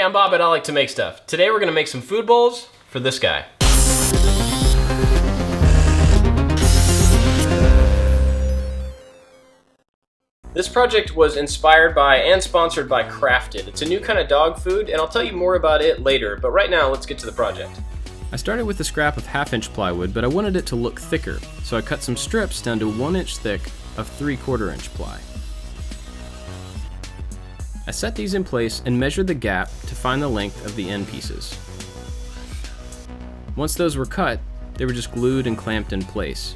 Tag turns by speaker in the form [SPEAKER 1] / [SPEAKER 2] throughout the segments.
[SPEAKER 1] Hey, I'm Bob at ILikeToMakeStuff. Today we're gonna make some food bowls for this guy. This project was inspired by and sponsored by Crafted. It's a new kind of dog food, and I'll tell you more about it later, but right now let's get to the project. I started with a scrap of 1/2-inch plywood, but I wanted it to look thicker, so I cut some strips down to 1 inch thick of 3/4-inch ply. I set these in place and measured the gap to find the length of the end pieces. Once those were cut, they were just glued and clamped in place.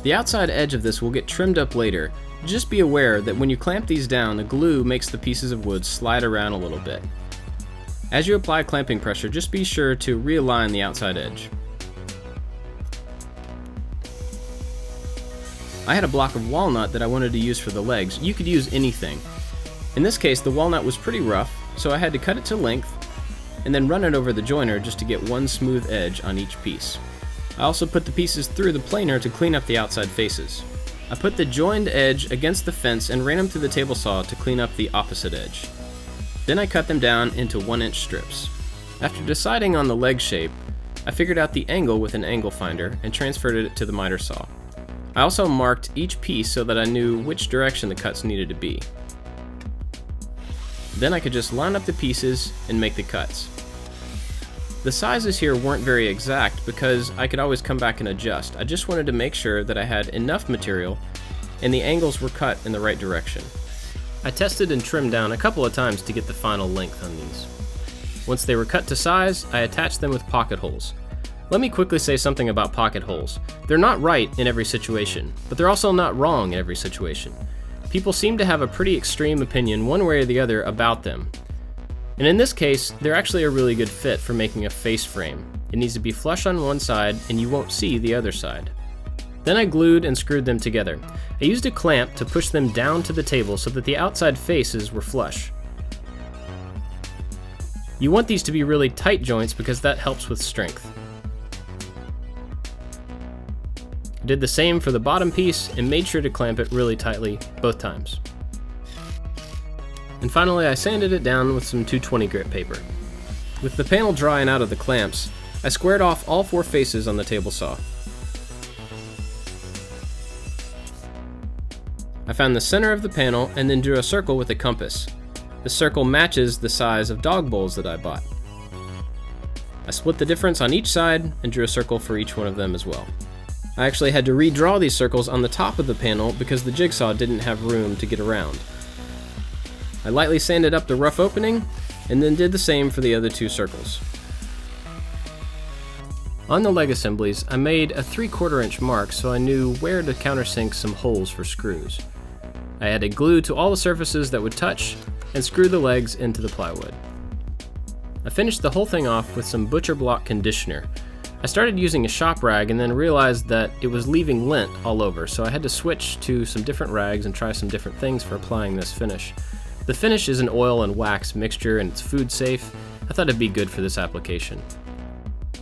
[SPEAKER 1] The outside edge of this will get trimmed up later. Just be aware that when you clamp these down, the glue makes the pieces of wood slide around a little bit. As you apply clamping pressure, just be sure to realign the outside edge. I had a block of walnut that I wanted to use for the legs. You could use anything. In this case, the walnut was pretty rough, so I had to cut it to length and then run it over the joiner just to get one smooth edge on each piece. I also put the pieces through the planer to clean up the outside faces. I put the joined edge against the fence and ran them through the table saw to clean up the opposite edge. Then I cut them down into 1-inch strips. After deciding on the leg shape, I figured out the angle with an angle finder and transferred it to the miter saw. I also marked each piece so that I knew which direction the cuts needed to be. Then I could just line up the pieces and make the cuts. The sizes here weren't very exact because I could always come back and adjust. I just wanted to make sure that I had enough material and the angles were cut in the right direction. I tested and trimmed down a couple of times to get the final length on these. Once they were cut to size, I attached them with pocket holes. Let me quickly say something about pocket holes. They're not right in every situation, but they're also not wrong in every situation. People seem to have a pretty extreme opinion one way or the other about them. And in this case, they're actually a really good fit for making a face frame. It needs to be flush on one side and you won't see the other side. Then I glued and screwed them together. I used a clamp to push them down to the table so that the outside faces were flush. You want these to be really tight joints because that helps with strength. I did the same for the bottom piece and made sure to clamp it really tightly both times. And finally, I sanded it down with some 220 grit paper. With the panel drying out of the clamps, I squared off all 4 faces on the table saw. I found the center of the panel and then drew a circle with a compass. The circle matches the size of dog bowls that I bought. I split the difference on each side and drew a circle for each one of them as well. I actually had to redraw these circles on the top of the panel because the jigsaw didn't have room to get around. I lightly sanded up the rough opening and then did the same for the other 2 circles. On the leg assemblies, I made a 3/4-inch mark so I knew where to countersink some holes for screws. I added glue to all the surfaces that would touch and screw the legs into the plywood. I finished the whole thing off with some butcher block conditioner. I started using a shop rag and then realized that it was leaving lint all over, so I had to switch to some different rags and try some different things for applying this finish. The finish is an oil and wax mixture and it's food safe. I thought it'd be good for this application.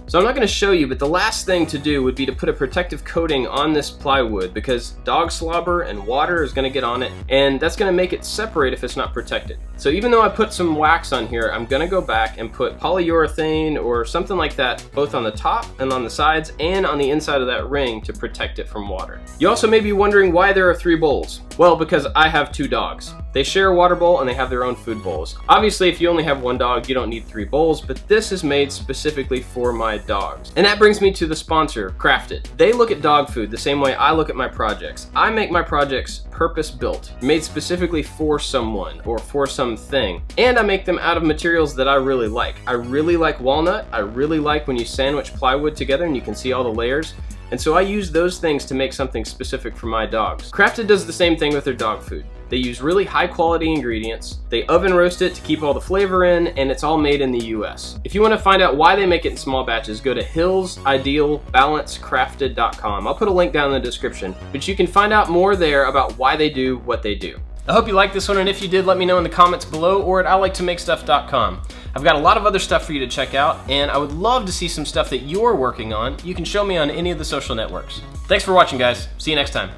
[SPEAKER 1] So I'm not going to show you, but the last thing to do would be to put a protective coating on this plywood because dog slobber and water is going to get on it and that's going to make it separate if it's not protected. So even though I put some wax on here, I'm going to go back and put polyurethane or something like that both on the top and on the sides and on the inside of that ring to protect it from water. You also may be wondering why there are 3 bowls. Well, because I have 2 dogs. They share a water bowl and they have their own food bowls. Obviously, if you only have 1 dog, you don't need 3 bowls, but this is made specifically for my dogs. And that brings me to the sponsor, Crafted. They look at dog food the same way I look at my projects. I make my projects purpose-built, made specifically for someone or for something. And I make them out of materials that I really like. I really like walnut. I really like when you sandwich plywood together and you can see all the layers. And so I use those things to make something specific for my dogs. Crafted does the same thing with their dog food. They use really high quality ingredients, they oven roast it to keep all the flavor in, and it's all made in the US. If you want to find out why they make it in small batches, go to hillsidealbalancecrafted.com. I'll put a link down in the description, but you can find out more there about why they do what they do. I hope you liked this one, and if you did, let me know in the comments below or at ILikeToMakeStuff.com. I've got a lot of other stuff for you to check out, and I would love to see some stuff that you're working on. You can show me on any of the social networks. Thanks for watching, guys. See you next time.